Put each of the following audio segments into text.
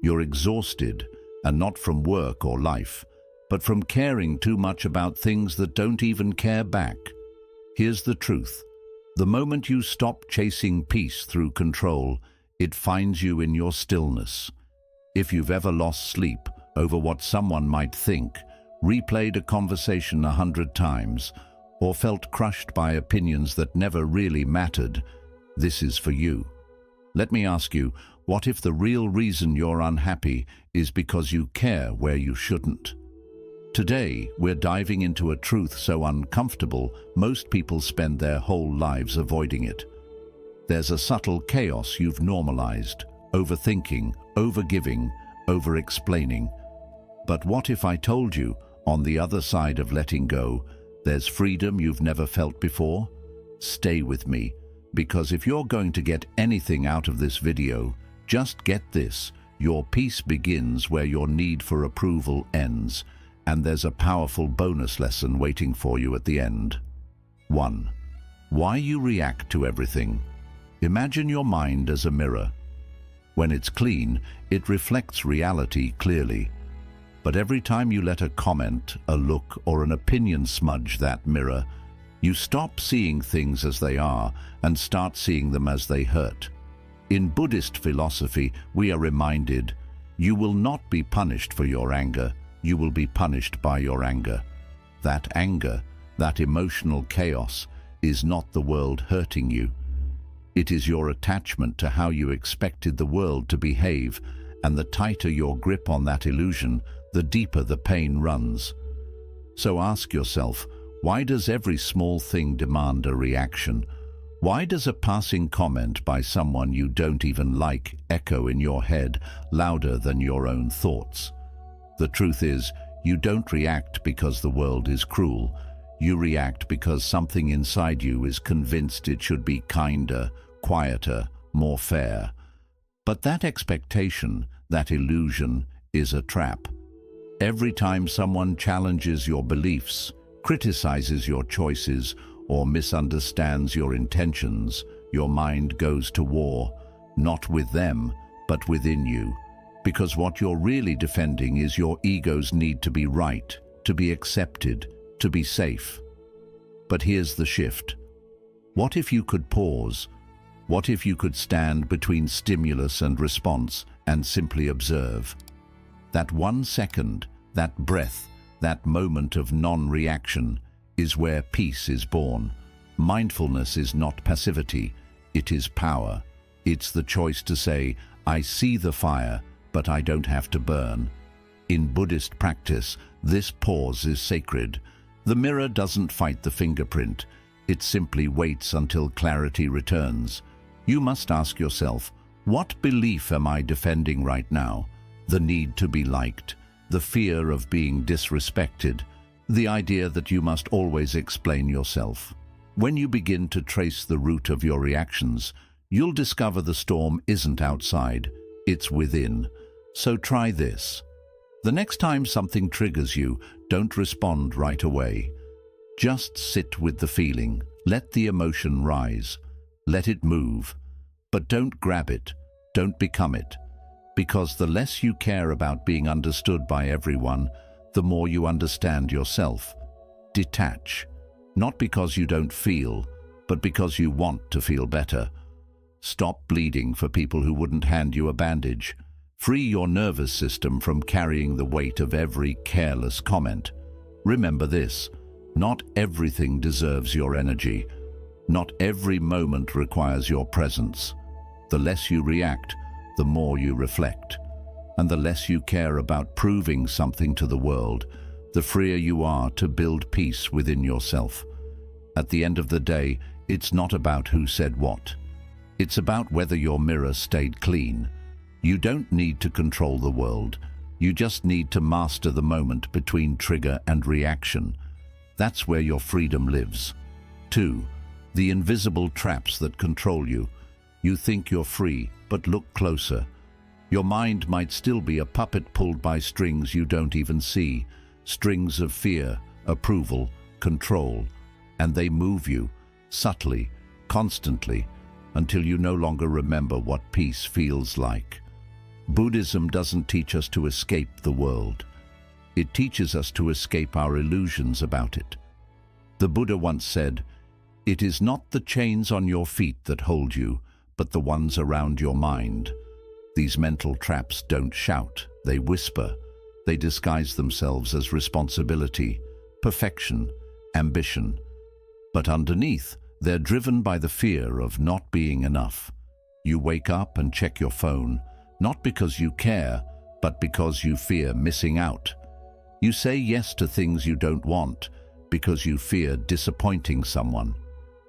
You're exhausted, and not from work or life, but from caring too much about things that don't even care back. Here's the truth. The moment you stop chasing peace through control, it finds you in your stillness. If you've ever lost sleep over what someone might think, replayed a conversation 100 times, or felt crushed by opinions that never really mattered, this is for you. Let me ask you, what if the real reason you're unhappy is because you care where you shouldn't? Today, we're diving into a truth so uncomfortable, most people spend their whole lives avoiding it. There's a subtle chaos you've normalized: overthinking, overgiving, over-explaining. But what if I told you, on the other side of letting go, there's freedom you've never felt before? Stay with me, because if you're going to get anything out of this video, just get this: your peace begins where your need for approval ends, and there's a powerful bonus lesson waiting for you at the end. 1. Why you react to everything. Imagine your mind as a mirror. When it's clean, it reflects reality clearly. But every time you let a comment, a look, or an opinion smudge that mirror, you stop seeing things as they are and start seeing them as they hurt. In Buddhist philosophy, we are reminded, you will not be punished for your anger, you will be punished by your anger. That anger, that emotional chaos, is not the world hurting you. It is your attachment to how you expected the world to behave, and the tighter your grip on that illusion, the deeper the pain runs. So ask yourself, why does every small thing demand a reaction? Why does a passing comment by someone you don't even like echo in your head louder than your own thoughts? The truth is, you don't react because the world is cruel. You react because something inside you is convinced it should be kinder, quieter, more fair. But that expectation, that illusion, is a trap. Every time someone challenges your beliefs, criticizes your choices, or misunderstands your intentions, your mind goes to war, not with them, but within you. Because what you're really defending is your ego's need to be right, to be accepted, to be safe. But here's the shift. What if you could pause? What if you could stand between stimulus and response and simply observe? That 1 second, that breath, that moment of non-reaction is where peace is born. Mindfulness is not passivity, it is power. It's the choice to say, I see the fire, but I don't have to burn. In Buddhist practice, this pause is sacred. The mirror doesn't fight the fingerprint. It simply waits until clarity returns. You must ask yourself, what belief am I defending right now? The need to be liked, the fear of being disrespected, the idea that you must always explain yourself. When you begin to trace the root of your reactions, you'll discover the storm isn't outside, it's within. So try this. The next time something triggers you, don't respond right away. Just sit with the feeling, let the emotion rise, let it move. But don't grab it, don't become it. Because the less you care about being understood by everyone, the more you understand yourself. Detach. Not because you don't feel, but because you want to feel better. Stop bleeding for people who wouldn't hand you a bandage. Free your nervous system from carrying the weight of every careless comment. Remember this, not everything deserves your energy. Not every moment requires your presence. The less you react, the more you reflect. And the less you care about proving something to the world, the freer you are to build peace within yourself. At the end of the day, it's not about who said what. It's about whether your mirror stayed clean. You don't need to control the world. You just need to master the moment between trigger and reaction. That's where your freedom lives. 2. The invisible traps that control you. You think you're free, but look closer. Your mind might still be a puppet pulled by strings you don't even see. Strings of fear, approval, control. And they move you, subtly, constantly, until you no longer remember what peace feels like. Buddhism doesn't teach us to escape the world. It teaches us to escape our illusions about it. The Buddha once said, "It is not the chains on your feet that hold you, but the ones around your mind." These mental traps don't shout, they whisper. They disguise themselves as responsibility, perfection, ambition. But underneath, they're driven by the fear of not being enough. You wake up and check your phone, not because you care, but because you fear missing out. You say yes to things you don't want because you fear disappointing someone.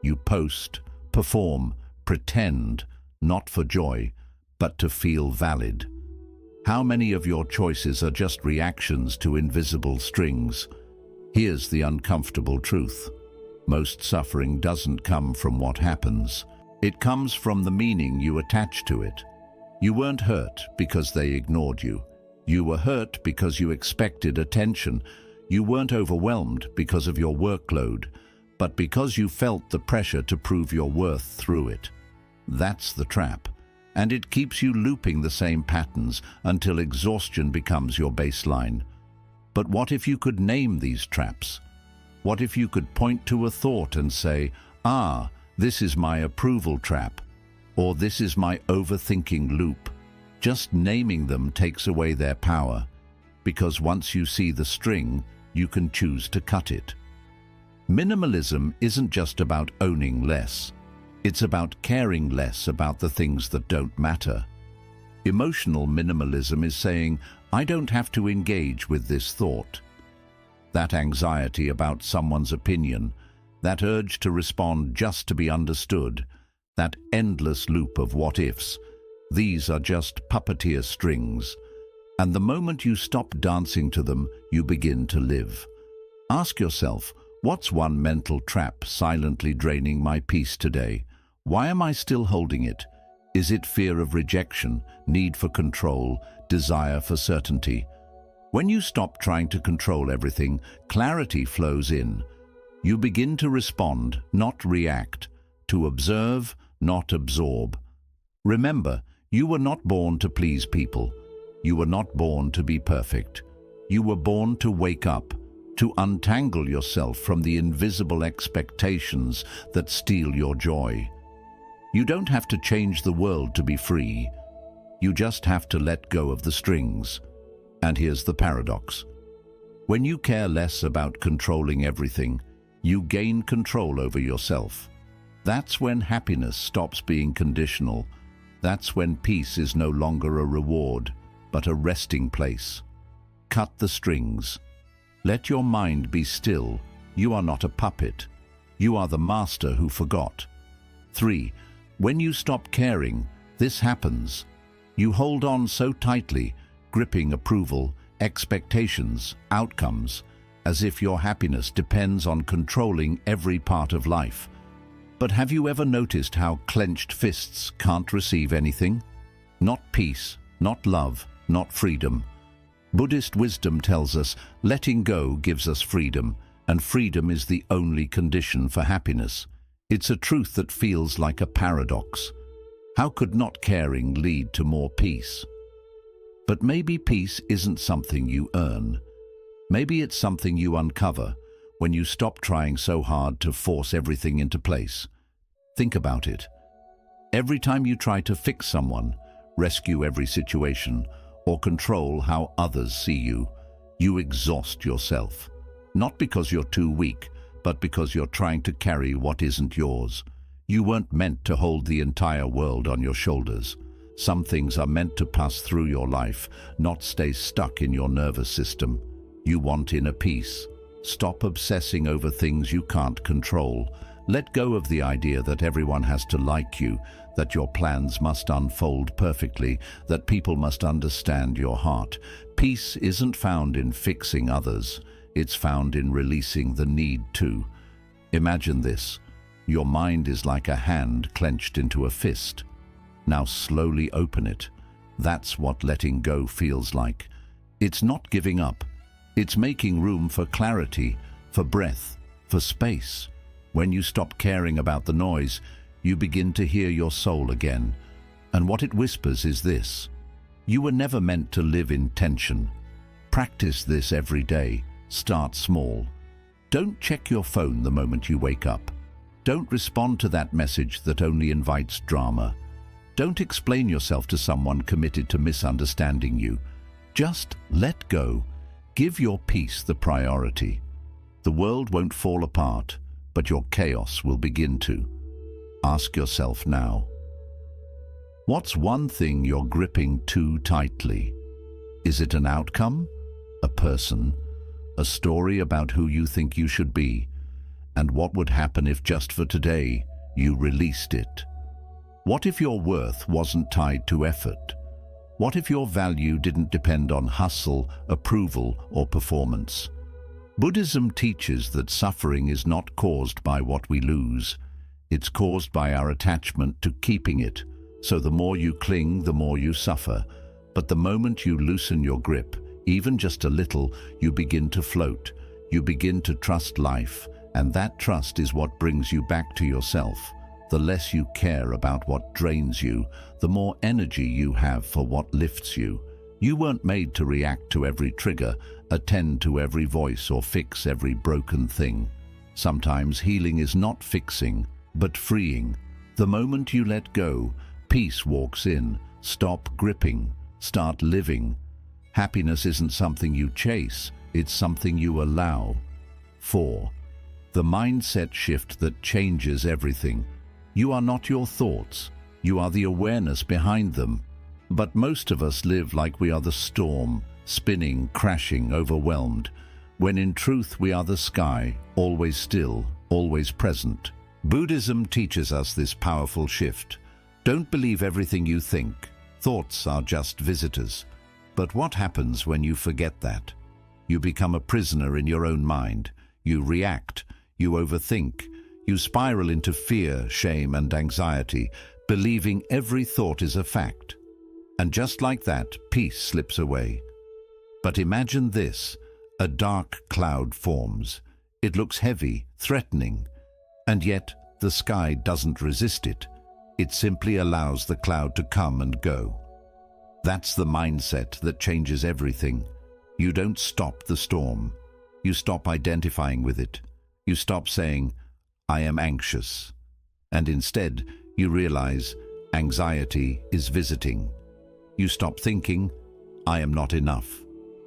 You post, perform, pretend, not for joy, but to feel valid. How many of your choices are just reactions to invisible strings? Here's the uncomfortable truth. Most suffering doesn't come from what happens. It comes from the meaning you attach to it. You weren't hurt because they ignored you. You were hurt because you expected attention. You weren't overwhelmed because of your workload, but because you felt the pressure to prove your worth through it. That's the trap. And it keeps you looping the same patterns until exhaustion becomes your baseline. But what if you could name these traps? What if you could point to a thought and say, this is my approval trap, or this is my overthinking loop? Just naming them takes away their power, because once you see the string, you can choose to cut it. Minimalism isn't just about owning less. It's about caring less about the things that don't matter. Emotional minimalism is saying, I don't have to engage with this thought. That anxiety about someone's opinion, that urge to respond just to be understood, that endless loop of what-ifs, these are just puppeteer strings. And the moment you stop dancing to them, you begin to live. Ask yourself, what's one mental trap silently draining my peace today? Why am I still holding it? Is it fear of rejection, need for control, desire for certainty? When you stop trying to control everything, clarity flows in. You begin to respond, not react, to observe, not absorb. Remember, you were not born to please people. You were not born to be perfect. You were born to wake up, to untangle yourself from the invisible expectations that steal your joy. You don't have to change the world to be free. You just have to let go of the strings. And here's the paradox. When you care less about controlling everything, you gain control over yourself. That's when happiness stops being conditional. That's when peace is no longer a reward, but a resting place. Cut the strings. Let your mind be still. You are not a puppet. You are the master who forgot. 3. When you stop caring, this happens. You hold on so tightly, gripping approval, expectations, outcomes, as if your happiness depends on controlling every part of life. But have you ever noticed how clenched fists can't receive anything? Not peace, not love, not freedom. Buddhist wisdom tells us letting go gives us freedom, and freedom is the only condition for happiness. It's a truth that feels like a paradox. How could not caring lead to more peace? But maybe peace isn't something you earn. Maybe it's something you uncover when you stop trying so hard to force everything into place. Think about it. Every time you try to fix someone, rescue every situation, or control how others see you, you exhaust yourself. Not because you're too weak, but because you're trying to carry what isn't yours. You weren't meant to hold the entire world on your shoulders. Some things are meant to pass through your life, not stay stuck in your nervous system. You want inner peace. Stop obsessing over things you can't control. Let go of the idea that everyone has to like you, that your plans must unfold perfectly, that people must understand your heart. Peace isn't found in fixing others. It's found in releasing the need to. Imagine this. Your mind is like a hand clenched into a fist. Now slowly open it. That's what letting go feels like. It's not giving up. It's making room for clarity, for breath, for space. When you stop caring about the noise, you begin to hear your soul again. And what it whispers is this: You were never meant to live in tension. Practice this every day. Start small. Don't check your phone the moment you wake up. Don't respond to that message that only invites drama. Don't explain yourself to someone committed to misunderstanding you. Just let go. Give your peace the priority. The world won't fall apart, but your chaos will begin to. Ask yourself now, what's one thing you're gripping too tightly? Is it an outcome? A person? A story about who you think you should be? And what would happen if just for today you released it? What if your worth wasn't tied to effort? What if your value didn't depend on hustle, approval, or performance? Buddhism teaches that suffering is not caused by what we lose. It's caused by our attachment to keeping it. So the more you cling, the more you suffer. But the moment you loosen your grip, even just a little, you begin to float. You begin to trust life, and that trust is what brings you back to yourself. The less you care about what drains you, the more energy you have for what lifts you. You weren't made to react to every trigger, attend to every voice, or fix every broken thing. Sometimes healing is not fixing, but freeing. The moment you let go, peace walks in. Stop gripping. Start living. Happiness isn't something you chase, it's something you allow. 4. The mindset shift that changes everything. You are not your thoughts. You are the awareness behind them. But most of us live like we are the storm, spinning, crashing, overwhelmed, when in truth we are the sky, always still, always present. Buddhism teaches us this powerful shift. Don't believe everything you think. Thoughts are just visitors. But what happens when you forget that? You become a prisoner in your own mind. You react. You overthink. You spiral into fear, shame, and anxiety, believing every thought is a fact. And just like that, peace slips away. But imagine this: a dark cloud forms. It looks heavy, threatening, and yet the sky doesn't resist it. It simply allows the cloud to come and go. That's the mindset that changes everything. You don't stop the storm. You stop identifying with it. You stop saying, "I am anxious." And instead, you realize anxiety is visiting. You stop thinking, "I am not enough."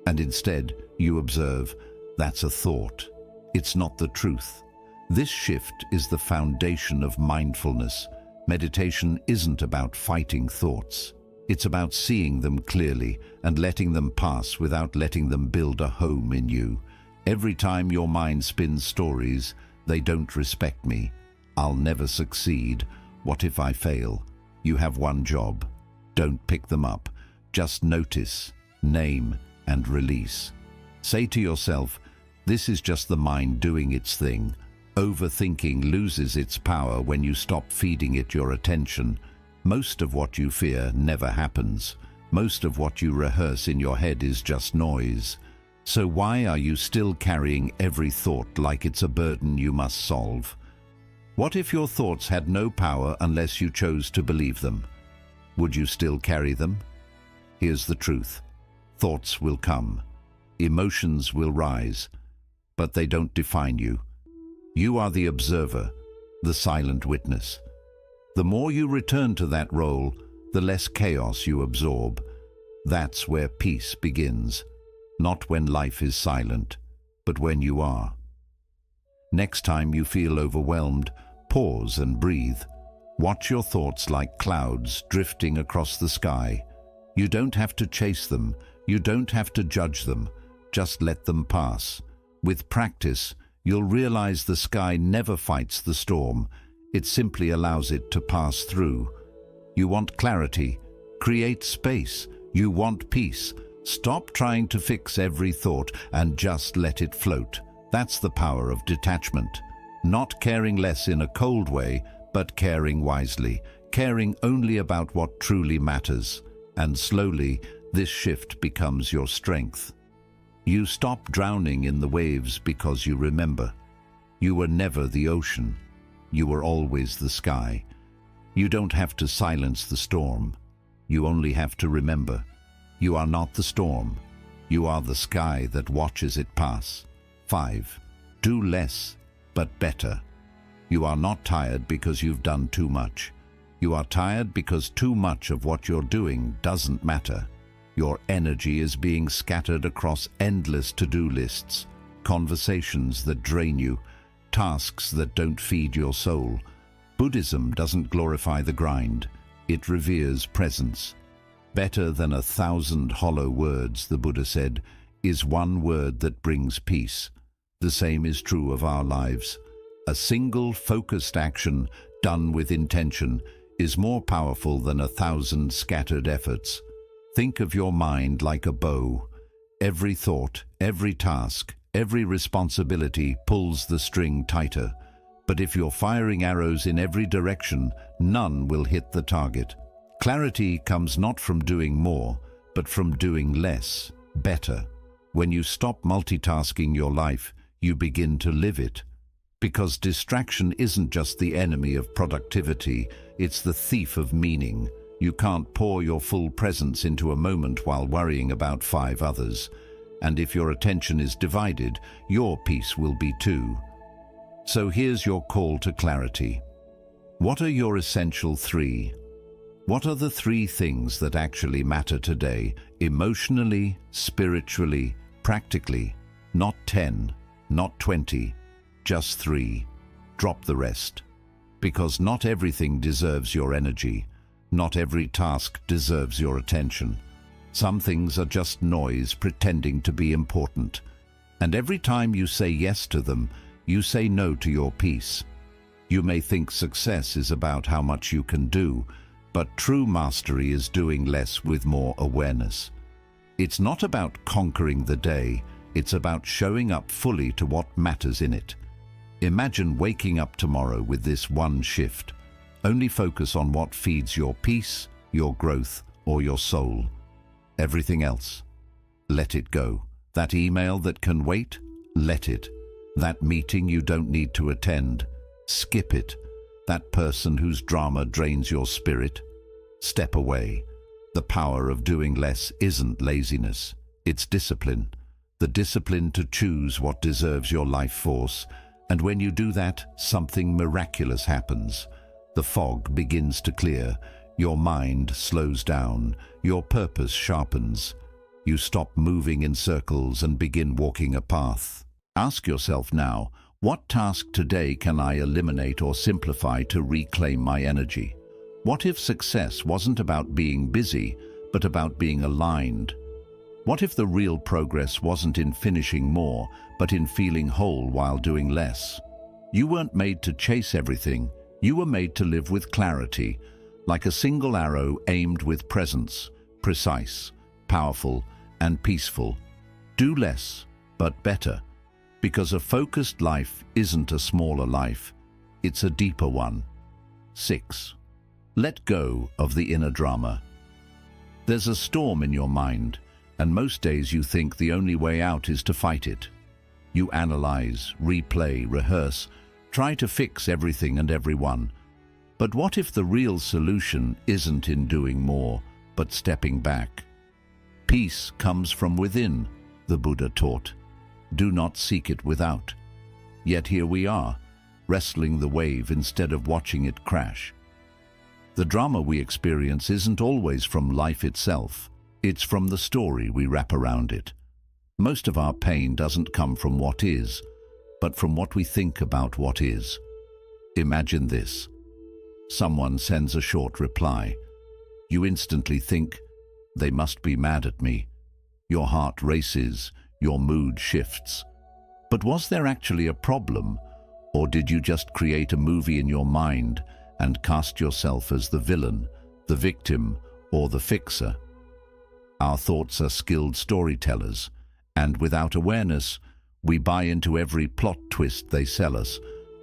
And instead, you observe, that's a thought. It's not the truth. This shift is the foundation of mindfulness. Meditation isn't about fighting thoughts. It's about seeing them clearly and letting them pass without letting them build a home in you. Every time your mind spins stories, "They don't respect me," "I'll never succeed," "What if I fail?" You have one job. Don't pick them up. Just notice, name, and release. Say to yourself, this is just the mind doing its thing. Overthinking loses its power when you stop feeding it your attention. Most of what you fear never happens. Most of what you rehearse in your head is just noise. So why are you still carrying every thought like it's a burden you must solve? What if your thoughts had no power unless you chose to believe them? Would you still carry them? Here's the truth. Thoughts will come. Emotions will rise. But they don't define you. You are the observer, the silent witness. The more you return to that role, the less chaos you absorb. That's where peace begins. Not when life is silent, but when you are. Next time you feel overwhelmed, pause and breathe. Watch your thoughts like clouds drifting across the sky. You don't have to chase them. You don't have to judge them. Just let them pass. With practice, you'll realize the sky never fights the storm. It simply allows it to pass through. You want clarity? Create space. You want peace? Stop trying to fix every thought and just let it float. That's the power of detachment. Not caring less in a cold way, but caring wisely. Caring only about what truly matters. And slowly, this shift becomes your strength. You stop drowning in the waves because you remember. You were never the ocean. You were always the sky. You don't have to silence the storm. You only have to remember. You are not the storm. You are the sky that watches it pass. 5. Do less, but better. You are not tired because you've done too much. You are tired because too much of what you're doing doesn't matter. Your energy is being scattered across endless to-do lists, conversations that drain you, tasks that don't feed your soul. Buddhism doesn't glorify the grind. It reveres presence. Better than 1,000 hollow words, the Buddha said, is one word that brings peace. The same is true of our lives. A single focused action done with intention is more powerful than 1,000 scattered efforts. Think of your mind like a bow. Every thought, every task, every responsibility pulls the string tighter. But if you're firing arrows in every direction, none will hit the target. Clarity comes not from doing more, but from doing less, better. When you stop multitasking your life, you begin to live it. Because distraction isn't just the enemy of productivity, it's the thief of meaning. You can't pour your full presence into a moment while worrying about 5 others. And if your attention is divided, your peace will be too. So here's your call to clarity. What are your essential 3? What are the 3 things that actually matter today, emotionally, spiritually, practically? Not 10, not 20, just 3. Drop the rest. Because not everything deserves your energy. Not every task deserves your attention. Some things are just noise pretending to be important. And every time you say yes to them, you say no to your peace. You may think success is about how much you can do, but true mastery is doing less with more awareness. It's not about conquering the day, it's about showing up fully to what matters in it. Imagine waking up tomorrow with this one shift. Only focus on what feeds your peace, your growth, or your soul. Everything else, let it go. That email that can wait, let it. That meeting you don't need to attend, skip it. That person whose drama drains your spirit, step away. The power of doing less isn't laziness, it's discipline. The discipline to choose what deserves your life force. And when you do that, something miraculous happens. The fog begins to clear, your mind slows down, your purpose sharpens. You stop moving in circles and begin walking a path. Ask yourself now, what task today can I eliminate or simplify to reclaim my energy? What if success wasn't about being busy, but about being aligned? What if the real progress wasn't in finishing more, but in feeling whole while doing less? You weren't made to chase everything. You were made to live with clarity, like a single arrow aimed with presence, precise, powerful, and peaceful. Do less, but better. Because a focused life isn't a smaller life, it's a deeper one. 6. Let go of the inner drama. There's a storm in your mind, and most days you think the only way out is to fight it. You analyze, replay, rehearse, try to fix everything and everyone. But what if the real solution isn't in doing more, but stepping back? Peace comes from within, the Buddha taught. Do not seek it without. Yet here we are, wrestling the wave instead of watching it crash. The drama we experience isn't always from life itself. It's from the story we wrap around it. Most of our pain doesn't come from what is, but from what we think about what is. Imagine this. Someone sends a short reply. You instantly think, they must be mad at me. Your heart races, your mood shifts. But was there actually a problem, or did you just create a movie in your mind and cast yourself as the villain, the victim, or the fixer? Our thoughts are skilled storytellers, and without awareness, we buy into every plot twist they sell us.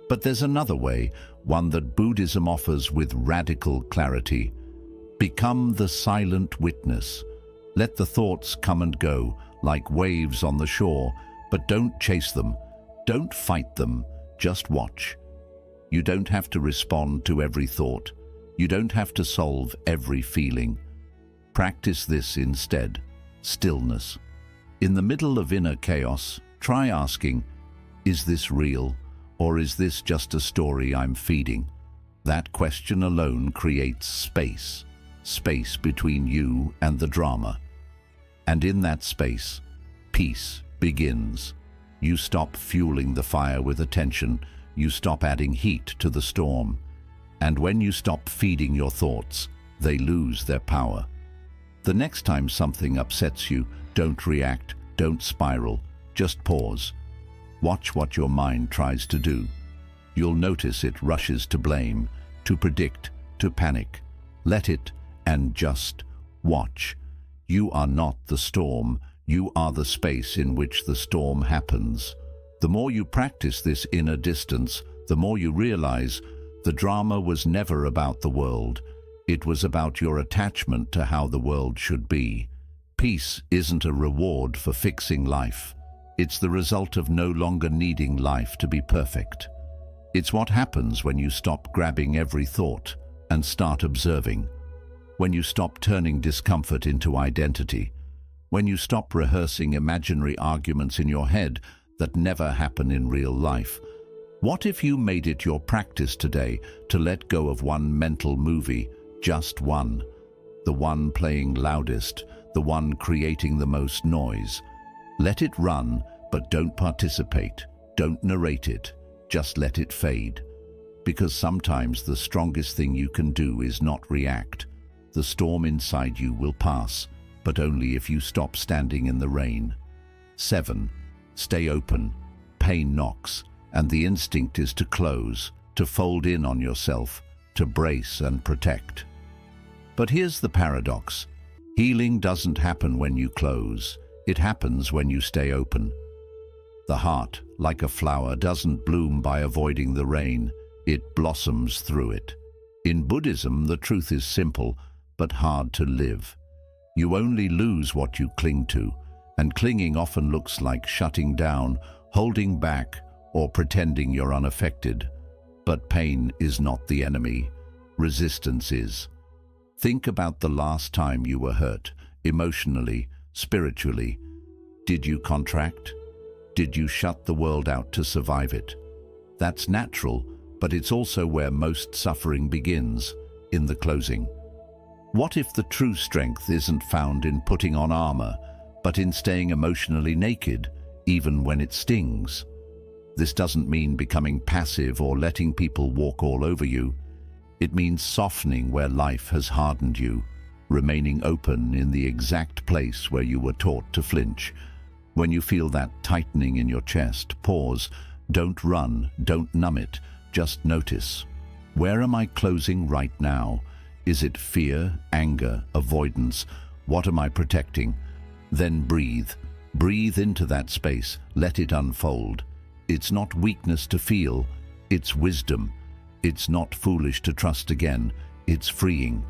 But there's another way, one that Buddhism offers with radical clarity. Become the silent witness. Let the thoughts come and go, like waves on the shore, but don't chase them. Don't fight them, just watch. You don't have to respond to every thought. You don't have to solve every feeling. Practice this instead: stillness. In the middle of inner chaos, try asking, is this real, or is this just a story I'm feeding? That question alone creates space between you and the drama. And in that space, peace begins. You stop fueling the fire with attention, you stop adding heat to the storm. And when you stop feeding your thoughts, they lose their power. The next time something upsets you, don't react, don't spiral, just pause. Watch what your mind tries to do. You'll notice it rushes to blame, to predict, to panic. Let it, and just watch. You are not the storm, you are the space in which the storm happens. The more you practice this inner distance, the more you realize the drama was never about the world. It was about your attachment to how the world should be. Peace isn't a reward for fixing life. It's the result of no longer needing life to be perfect. It's what happens when you stop grabbing every thought and start observing. When you stop turning discomfort into identity. When you stop rehearsing imaginary arguments in your head that never happen in real life. What if you made it your practice today to let go of one mental movie, just one? The one playing loudest, the one creating the most noise. Let it run, but don't participate. Don't narrate it. Just let it fade. Because sometimes the strongest thing you can do is not react. The storm inside you will pass, but only if you stop standing in the rain. 7. Stay open. Pain knocks, and the instinct is to close, to fold in on yourself, to brace and protect. But here's the paradox. Healing doesn't happen when you close. It happens when you stay open. The heart, like a flower, doesn't bloom by avoiding the rain. It blossoms through it. In Buddhism, the truth is simple, but hard to live. You only lose what you cling to, and clinging often looks like shutting down, holding back, or pretending you're unaffected. But pain is not the enemy. Resistance is. Think about the last time you were hurt, emotionally, spiritually. Did you contract? Did you shut the world out to survive it? That's natural, but it's also where most suffering begins, in the closing. What if the true strength isn't found in putting on armor, but in staying emotionally naked, even when it stings? This doesn't mean becoming passive or letting people walk all over you. It means softening where life has hardened you, remaining open in the exact place where you were taught to flinch. When you feel that tightening in your chest, pause. Don't run, don't numb it, just notice. Where am I closing right now? Is it fear, anger, avoidance? What am I protecting? Then breathe. Breathe into that space. Let it unfold. It's not weakness to feel, it's wisdom. It's not foolish to trust again, it's freeing.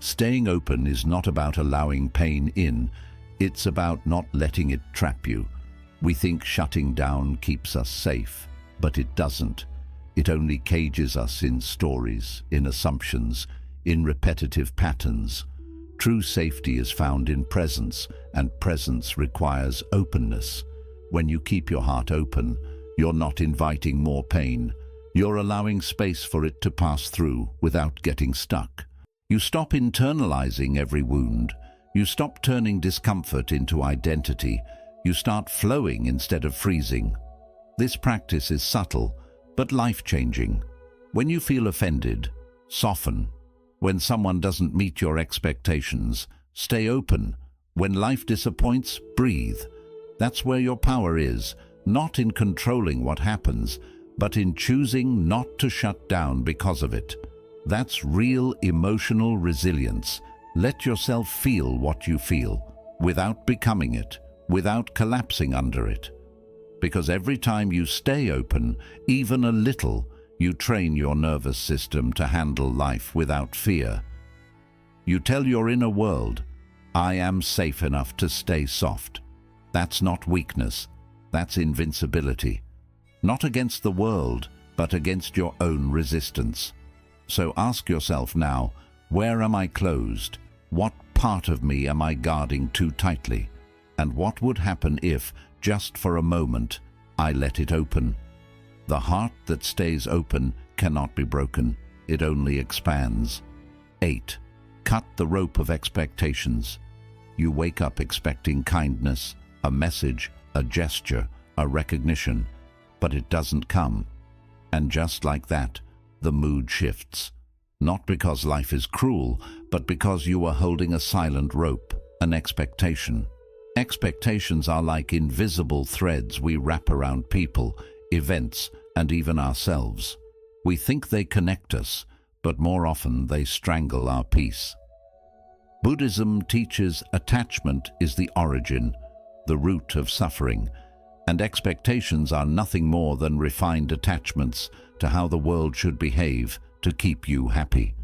Staying open is not about allowing pain in, it's about not letting it trap you. We think shutting down keeps us safe, but it doesn't. It only cages us in stories, in assumptions, in repetitive patterns. True safety is found in presence, and presence requires openness. When you keep your heart open, you're not inviting more pain. You're allowing space for it to pass through without getting stuck. You stop internalizing every wound. You stop turning discomfort into identity. You start flowing instead of freezing. This practice is subtle, but life-changing. When you feel offended, soften. When someone doesn't meet your expectations, stay open. When life disappoints, breathe. That's where your power is, not in controlling what happens, but in choosing not to shut down because of it. That's real emotional resilience. Let yourself feel what you feel, without becoming it, without collapsing under it. Because every time you stay open, even a little, you train your nervous system to handle life without fear. You tell your inner world, I am safe enough to stay soft. That's not weakness, that's invincibility. Not against the world, but against your own resistance. So ask yourself now, where am I closed? What part of me am I guarding too tightly? And what would happen if, just for a moment, I let it open? The heart that stays open cannot be broken. It only expands. 8. Cut the rope of expectations. You wake up expecting kindness, a message, a gesture, a recognition, but it doesn't come. And just like that, the mood shifts. Not because life is cruel, but because you are holding a silent rope, an expectation. Expectations are like invisible threads we wrap around people, events, and even ourselves. We think they connect us, but more often they strangle our peace. Buddhism teaches attachment is the origin, the root of suffering, and expectations are nothing more than refined attachments to how the world should behave to keep you happy.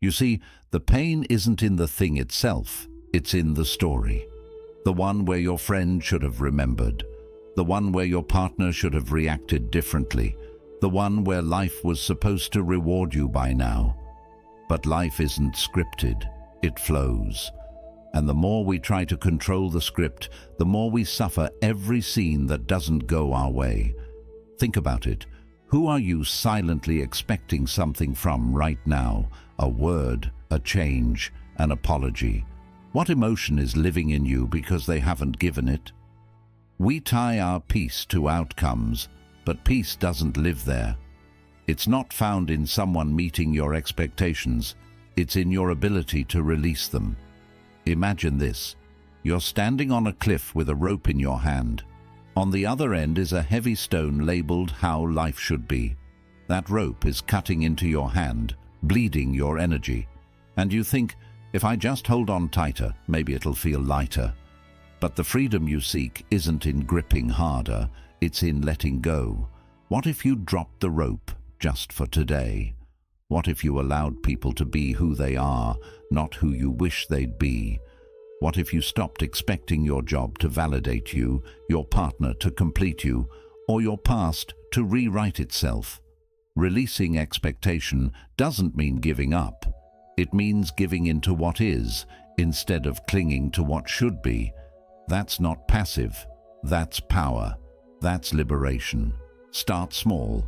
You see, the pain isn't in the thing itself, it's in the story. The one where your friend should have remembered, the one where your partner should have reacted differently, the one where life was supposed to reward you by now. But life isn't scripted, it flows. And the more we try to control the script, the more we suffer every scene that doesn't go our way. Think about it. Who are you silently expecting something from right now? A word, a change, an apology. What emotion is living in you because they haven't given it? We tie our peace to outcomes, but peace doesn't live there. It's not found in someone meeting your expectations. It's in your ability to release them. Imagine this. You're standing on a cliff with a rope in your hand. On the other end is a heavy stone labeled how life should be. That rope is cutting into your hand, bleeding your energy. And you think, if I just hold on tighter, maybe it'll feel lighter. But the freedom you seek isn't in gripping harder, it's in letting go. What if you dropped the rope just for today? What if you allowed people to be who they are, not who you wish they'd be? What if you stopped expecting your job to validate you, your partner to complete you, or your past to rewrite itself? Releasing expectation doesn't mean giving up. It means giving into what is, instead of clinging to what should be. That's not passive. That's power. That's liberation. Start small.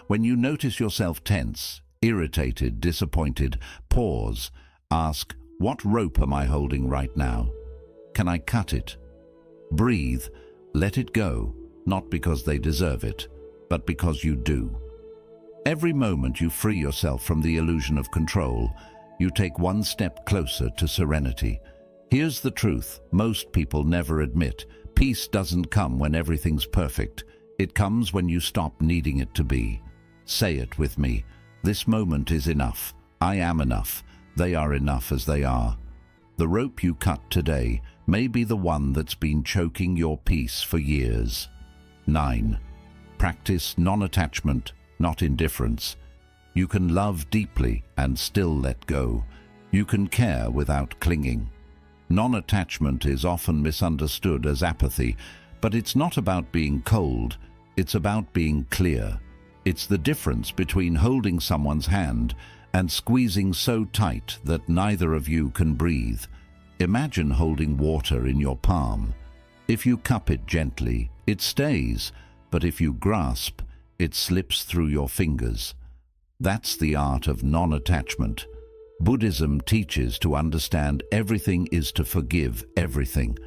When you notice yourself tense, irritated, disappointed, pause. Ask, what rope am I holding right now? Can I cut it? Breathe. Let it go, not because they deserve it, but because you do. Every moment you free yourself from the illusion of control, you take one step closer to serenity. Here's the truth most people never admit. Peace doesn't come when everything's perfect. It comes when you stop needing it to be. Say it with me. This moment is enough. I am enough. They are enough as they are. The rope you cut today may be the one that's been choking your peace for years. 9. Practice non-attachment, not indifference. You can love deeply and still let go. You can care without clinging. Non-attachment is often misunderstood as apathy, but it's not about being cold, it's about being clear. It's the difference between holding someone's hand and squeezing so tight that neither of you can breathe. Imagine holding water in your palm. If you cup it gently, it stays, but if you grasp, it slips through your fingers. That's the art of non-attachment. Buddhism teaches to understand everything is to forgive everything,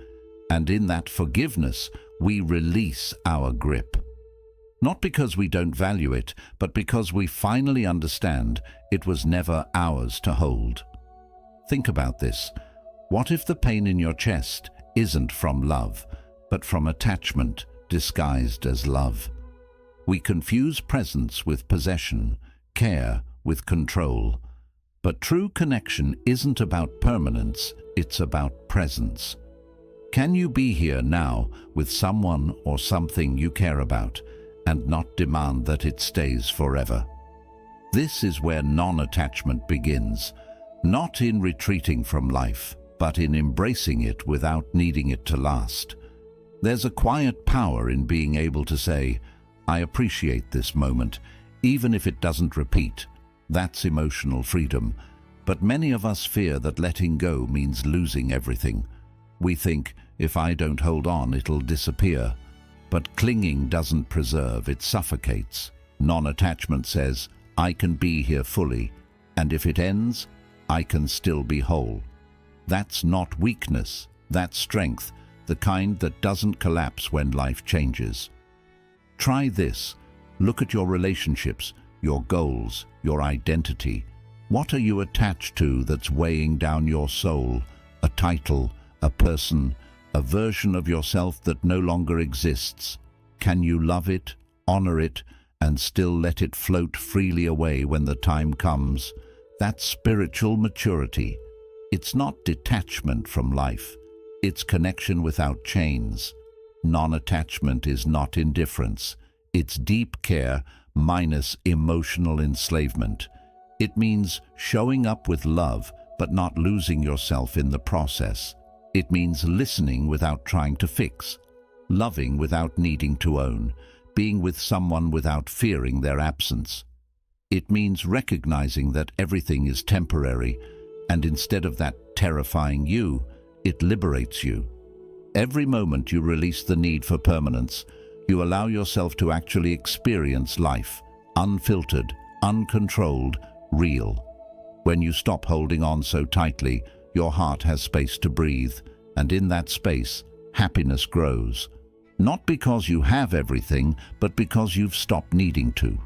and in that forgiveness, we release our grip. Not because we don't value it, but because we finally understand it was never ours to hold. Think about this. What if the pain in your chest isn't from love, but from attachment disguised as love? We confuse presence with possession, care with control. But true connection isn't about permanence, it's about presence. Can you be here now with someone or something you care about and not demand that it stays forever? This is where non-attachment begins, not in retreating from life, but in embracing it without needing it to last. There's a quiet power in being able to say, I appreciate this moment, even if it doesn't repeat. That's emotional freedom. But many of us fear that letting go means losing everything. We think, if I don't hold on, it'll disappear. But clinging doesn't preserve, it suffocates. Non-attachment says, I can be here fully, and if it ends, I can still be whole. That's not weakness, that's strength, the kind that doesn't collapse when life changes. Try this. Look at your relationships, your goals, your identity. What are you attached to that's weighing down your soul? A title, a person, a version of yourself that no longer exists. Can you love it, honor it, and still let it float freely away when the time comes? That's spiritual maturity. It's not detachment from life. It's connection without chains. Non-attachment is not indifference. It's deep care minus emotional enslavement. It means showing up with love, but not losing yourself in the process. It means listening without trying to fix, loving without needing to own, being with someone without fearing their absence. It means recognizing that everything is temporary, and instead of that terrifying you, it liberates you. Every moment you release the need for permanence, you allow yourself to actually experience life, unfiltered, uncontrolled, real. When you stop holding on so tightly, your heart has space to breathe, and in that space, happiness grows. Not because you have everything, but because you've stopped needing to.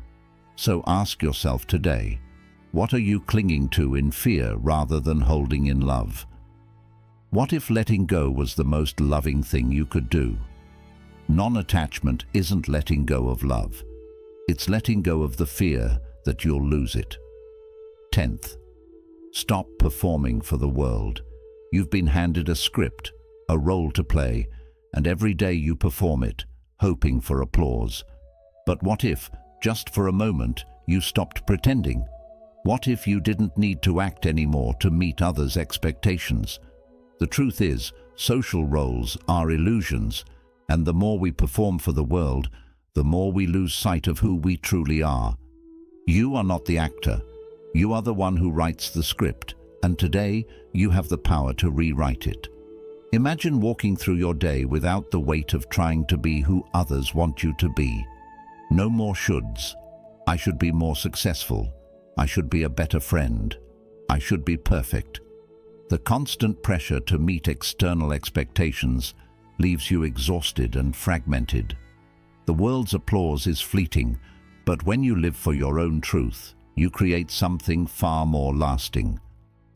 So ask yourself today, what are you clinging to in fear rather than holding in love? What if letting go was the most loving thing you could do? Non-attachment isn't letting go of love. It's letting go of the fear that you'll lose it. 10th, stop performing for the world. You've been handed a script, a role to play, and every day you perform it, hoping for applause. But what if, just for a moment, you stopped pretending? What if you didn't need to act anymore to meet others' expectations? The truth is, social roles are illusions, and the more we perform for the world, the more we lose sight of who we truly are. You are not the actor. You are the one who writes the script, and today you have the power to rewrite it. Imagine walking through your day without the weight of trying to be who others want you to be. No more shoulds. I should be more successful. I should be a better friend. I should be perfect. The constant pressure to meet external expectations leaves you exhausted and fragmented. The world's applause is fleeting, but when you live for your own truth, you create something far more lasting,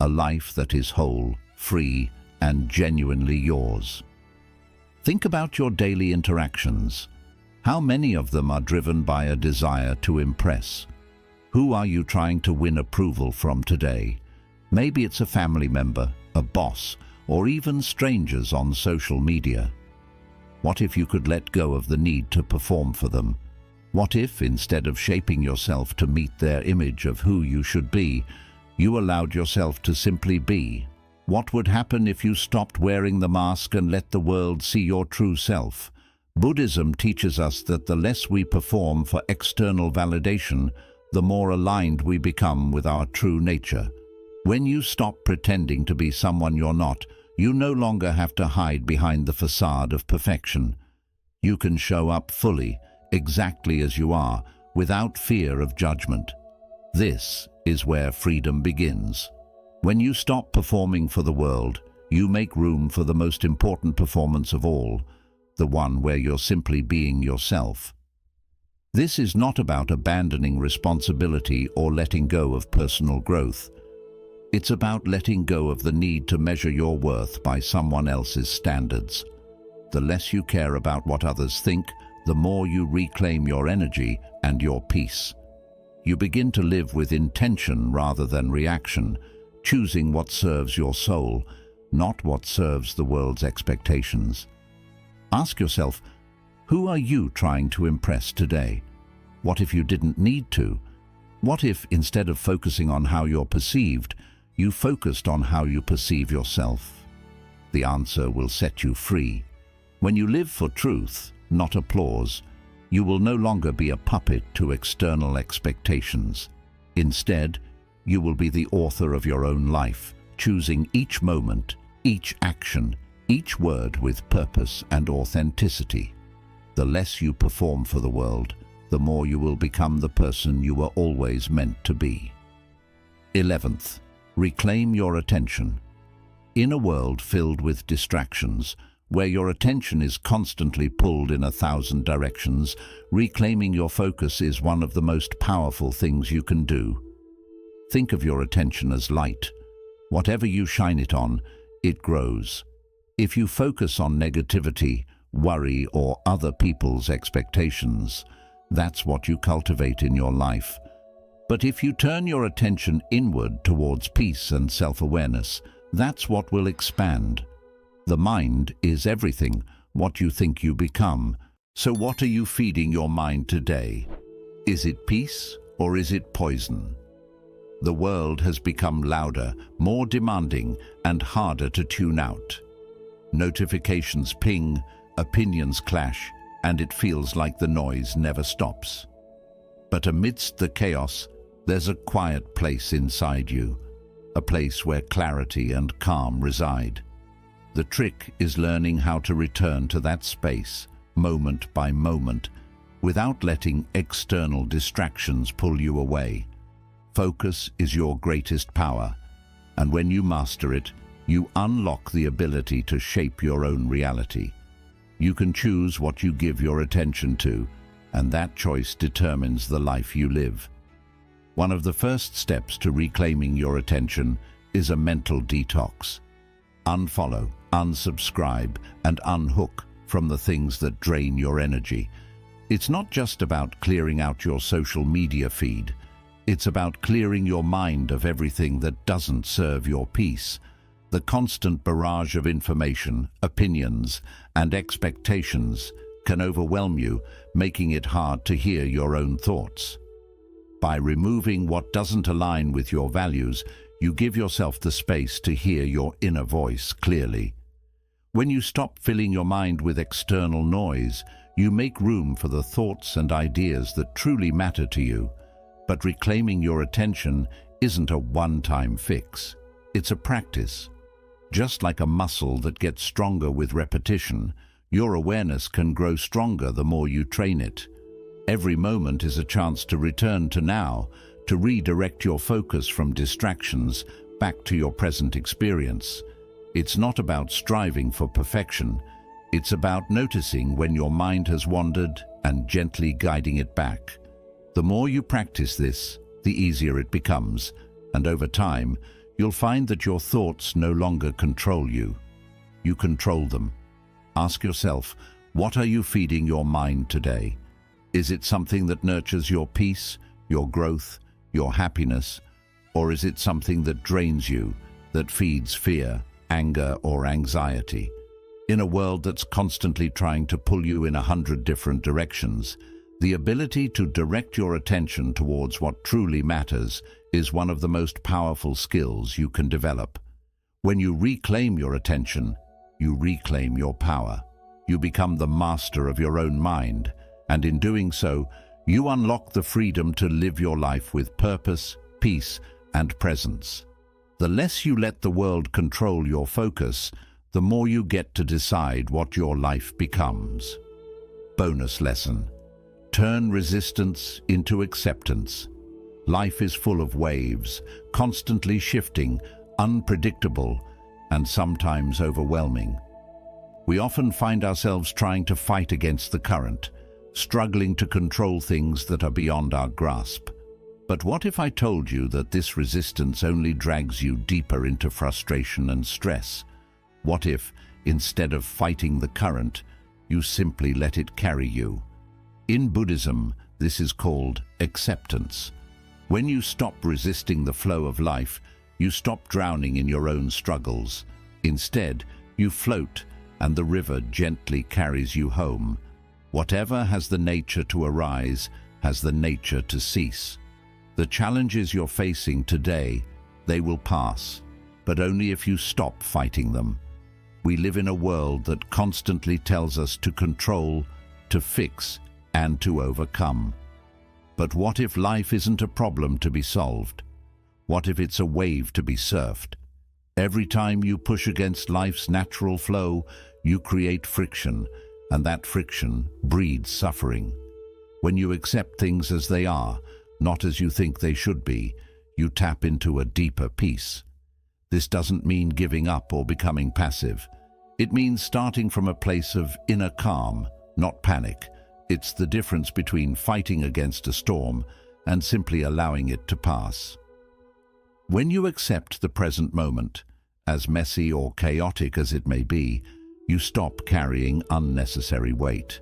a life that is whole, free, and genuinely yours. Think about your daily interactions. How many of them are driven by a desire to impress? Who are you trying to win approval from today? Maybe it's a family member, a boss, or even strangers on social media. What if you could let go of the need to perform for them? What if, instead of shaping yourself to meet their image of who you should be, you allowed yourself to simply be? What would happen if you stopped wearing the mask and let the world see your true self? Buddhism teaches us that the less we perform for external validation, the more aligned we become with our true nature. When you stop pretending to be someone you're not, you no longer have to hide behind the facade of perfection. You can show up fully, exactly as you are, without fear of judgment. This is where freedom begins. When you stop performing for the world, you make room for the most important performance of all, the one where you're simply being yourself. This is not about abandoning responsibility or letting go of personal growth. It's about letting go of the need to measure your worth by someone else's standards. The less you care about what others think, the more you reclaim your energy and your peace. You begin to live with intention rather than reaction, choosing what serves your soul, not what serves the world's expectations. Ask yourself, who are you trying to impress today? What if you didn't need to? What if, instead of focusing on how you're perceived, you focused on how you perceive yourself? The answer will set you free. When you live for truth, not applause, you will no longer be a puppet to external expectations. Instead, you will be the author of your own life, choosing each moment, each action, each word with purpose and authenticity. The less you perform for the world, the more you will become the person you were always meant to be. 11th, reclaim your attention. In a world filled with distractions, where your attention is constantly pulled in 1,000 directions, reclaiming your focus is one of the most powerful things you can do. Think of your attention as light. Whatever you shine it on, it grows. If you focus on negativity, worry, or other people's expectations, that's what you cultivate in your life. But if you turn your attention inward towards peace and self-awareness, that's what will expand. The mind is everything, what you think you become. So what are you feeding your mind today? Is it peace or is it poison? The world has become louder, more demanding, and harder to tune out. Notifications ping, opinions clash, and it feels like the noise never stops. But amidst the chaos, there's a quiet place inside you, a place where clarity and calm reside. The trick is learning how to return to that space, moment by moment, without letting external distractions pull you away. Focus is your greatest power, and when you master it, you unlock the ability to shape your own reality. You can choose what you give your attention to, and that choice determines the life you live. One of the first steps to reclaiming your attention is a mental detox. Unfollow, unsubscribe, and unhook from the things that drain your energy. It's not just about clearing out your social media feed. It's about clearing your mind of everything that doesn't serve your peace. The constant barrage of information, opinions, and expectations can overwhelm you, making it hard to hear your own thoughts. By removing what doesn't align with your values, you give yourself the space to hear your inner voice clearly. When you stop filling your mind with external noise, you make room for the thoughts and ideas that truly matter to you. But reclaiming your attention isn't a one-time fix. It's a practice. Just like a muscle that gets stronger with repetition, your awareness can grow stronger the more you train it. Every moment is a chance to return to now, to redirect your focus from distractions back to your present experience. It's not about striving for perfection. It's about noticing when your mind has wandered and gently guiding it back. The more you practice this, the easier it becomes, and over time, you'll find that your thoughts no longer control you. You control them. Ask yourself, what are you feeding your mind today? Is it something that nurtures your peace, your growth, your happiness, or is it something that drains you, that feeds fear, anger, or anxiety? In a world that's constantly trying to pull you in 100 different directions, the ability to direct your attention towards what truly matters is one of the most powerful skills you can develop. When you reclaim your attention, you reclaim your power. You become the master of your own mind, and in doing so, you unlock the freedom to live your life with purpose, peace, and presence. The less you let the world control your focus, the more you get to decide what your life becomes. Bonus lesson. Turn resistance into acceptance. Life is full of waves, constantly shifting, unpredictable, and sometimes overwhelming. We often find ourselves trying to fight against the current, struggling to control things that are beyond our grasp. But what if I told you that this resistance only drags you deeper into frustration and stress? What if, instead of fighting the current, you simply let it carry you? In Buddhism, this is called acceptance. When you stop resisting the flow of life, you stop drowning in your own struggles. Instead, you float, and the river gently carries you home. Whatever has the nature to arise has the nature to cease. The challenges you're facing today, they will pass, but only if you stop fighting them. We live in a world that constantly tells us to control, to fix, and to overcome. But what if life isn't a problem to be solved? What if it's a wave to be surfed? Every time you push against life's natural flow, you create friction, and that friction breeds suffering. When you accept things as they are, not as you think they should be, you tap into a deeper peace. This doesn't mean giving up or becoming passive. It means starting from a place of inner calm, not panic. It's the difference between fighting against a storm and simply allowing it to pass. When you accept the present moment, as messy or chaotic as it may be, you stop carrying unnecessary weight.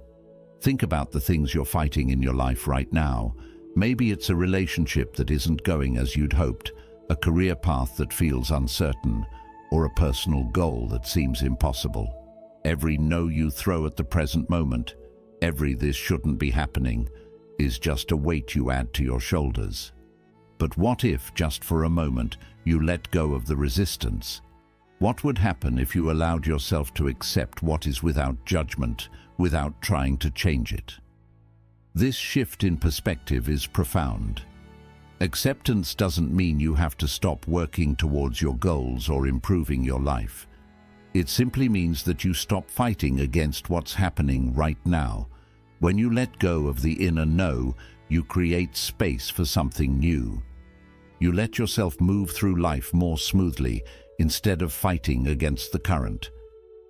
Think about the things you're fighting in your life right now. Maybe it's a relationship that isn't going as you'd hoped, a career path that feels uncertain, or a personal goal that seems impossible. Every no you throw at the present moment, every "this shouldn't be happening," is just a weight you add to your shoulders. But what if, just for a moment, you let go of the resistance? What would happen if you allowed yourself to accept what is without judgment, without trying to change it? This shift in perspective is profound. Acceptance doesn't mean you have to stop working towards your goals or improving your life. It simply means that you stop fighting against what's happening right now. When you let go of the inner no, you create space for something new. You let yourself move through life more smoothly instead of fighting against the current.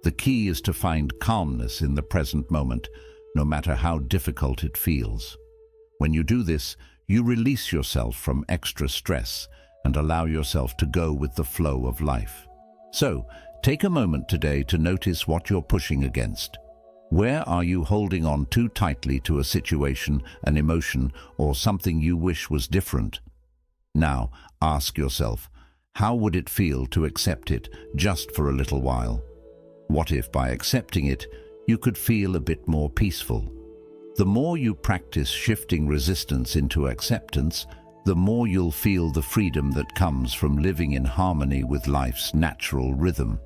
The key is to find calmness in the present moment, no matter how difficult it feels. When you do this, you release yourself from extra stress and allow yourself to go with the flow of life. So, take a moment today to notice what you're pushing against. Where are you holding on too tightly to a situation, an emotion, or something you wish was different? Now, ask yourself, how would it feel to accept it just for a little while? What if by accepting it, you could feel a bit more peaceful? The more you practice shifting resistance into acceptance, the more you'll feel the freedom that comes from living in harmony with life's natural rhythm.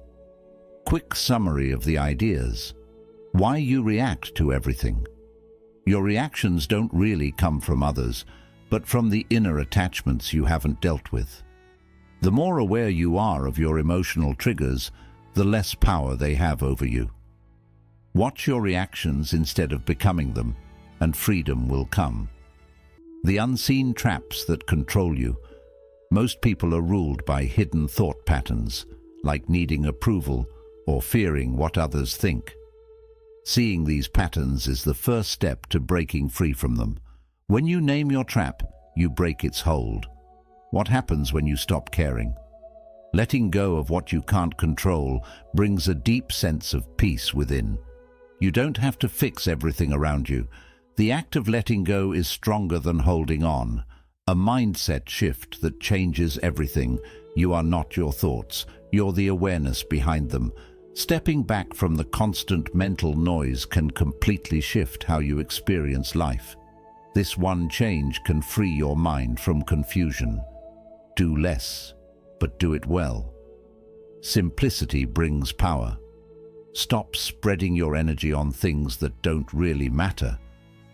Quick summary of the ideas. Why you react to everything. Your reactions don't really come from others, but from the inner attachments you haven't dealt with. The more aware you are of your emotional triggers, the less power they have over you. Watch your reactions instead of becoming them, and freedom will come. The unseen traps that control you. Most people are ruled by hidden thought patterns, like needing approval or fearing what others think. Seeing these patterns is the first step to breaking free from them. When you name your trap, you break its hold. What happens when you stop caring? Letting go of what you can't control brings a deep sense of peace within. You don't have to fix everything around you. The act of letting go is stronger than holding on. A mindset shift that changes everything. You are not your thoughts. You're the awareness behind them. Stepping back from the constant mental noise can completely shift how you experience life. This one change can free your mind from confusion. Do less, but do it well. Simplicity brings power. Stop spreading your energy on things that don't really matter.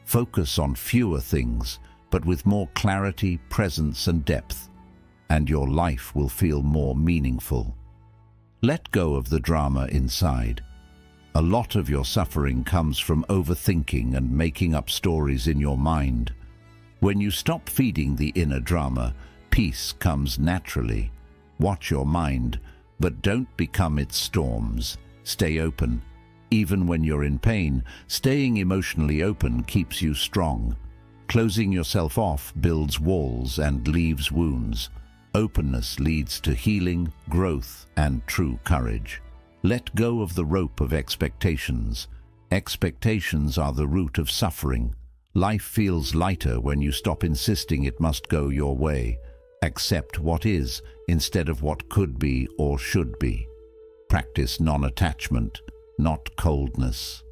Focus on fewer things, but with more clarity, presence, and depth, and your life will feel more meaningful. Let go of the drama inside. A lot of your suffering comes from overthinking and making up stories in your mind. When you stop feeding the inner drama, peace comes naturally. Watch your mind, but don't become its storms. Stay open. Even when you're in pain, staying emotionally open keeps you strong. Closing yourself off builds walls and leaves wounds. Openness leads to healing, growth, and true courage. Let go of the rope of expectations. Expectations are the root of suffering. Life feels lighter when you stop insisting it must go your way. Accept what is instead of what could be or should be. Practice non-attachment, not coldness.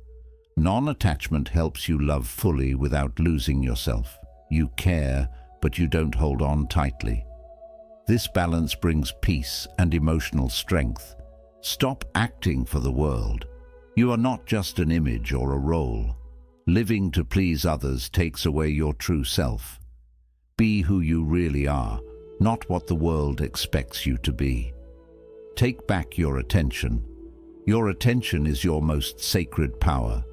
Non-attachment helps you love fully without losing yourself. You care, but you don't hold on tightly. This balance brings peace and emotional strength. Stop acting for the world. You are not just an image or a role. Living to please others takes away your true self. Be who you really are, not what the world expects you to be. Take back your attention. Your attention is your most sacred power.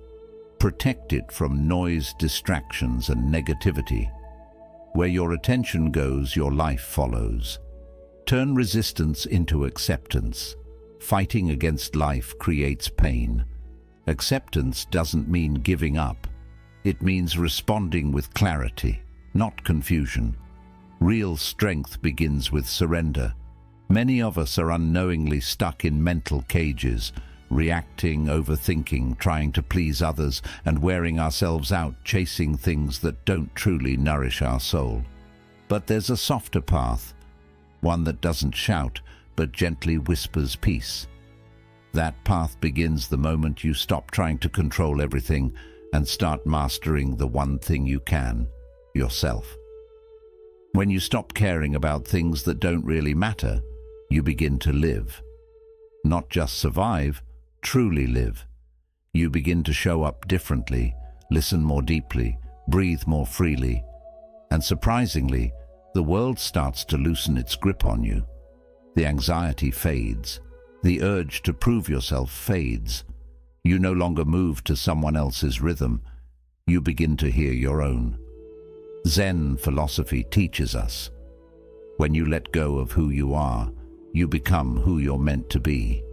Protect it from noise, distractions, and negativity. Where your attention goes, your life follows. Turn resistance into acceptance. Fighting against life creates pain. Acceptance doesn't mean giving up. It means responding with clarity, not confusion. Real strength begins with surrender. Many of us are unknowingly stuck in mental cages, reacting, overthinking, trying to please others, and wearing ourselves out chasing things that don't truly nourish our soul. But there's a softer path, one that doesn't shout, but gently whispers peace. That path begins the moment you stop trying to control everything and start mastering the one thing you can, yourself. When you stop caring about things that don't really matter, you begin to live. Not just survive, truly live. You begin to show up differently, listen more deeply, breathe more freely, and surprisingly, the world starts to loosen its grip on you. The anxiety fades. The urge to prove yourself fades. You no longer move to someone else's rhythm. You begin to hear your own. Zen philosophy teaches us, when you let go of who you are, you become who you're meant to be.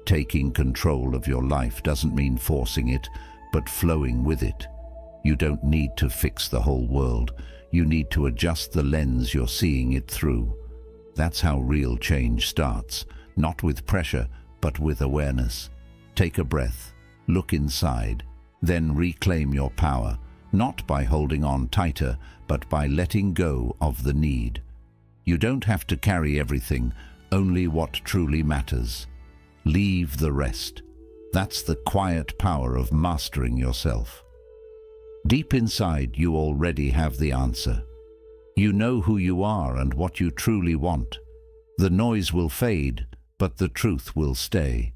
Taking control of your life doesn't mean forcing it, but flowing with it. You don't need to fix the whole world. You need to adjust the lens you're seeing it through. That's how real change starts, not with pressure, but with awareness. Take a breath, look inside, then reclaim your power, not by holding on tighter, but by letting go of the need. You don't have to carry everything, only what truly matters. Leave the rest. That's the quiet power of mastering yourself. Deep inside, you already have the answer. You know who you are and what you truly want. The noise will fade, but the truth will stay.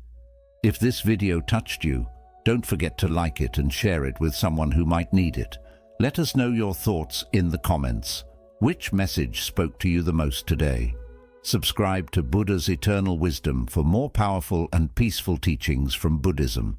If this video touched you, don't forget to like it and share it with someone who might need it. Let us know your thoughts in the comments. Which message spoke to you the most today? Subscribe to Buddha's Eternal Wisdom for more powerful and peaceful teachings from Buddhism.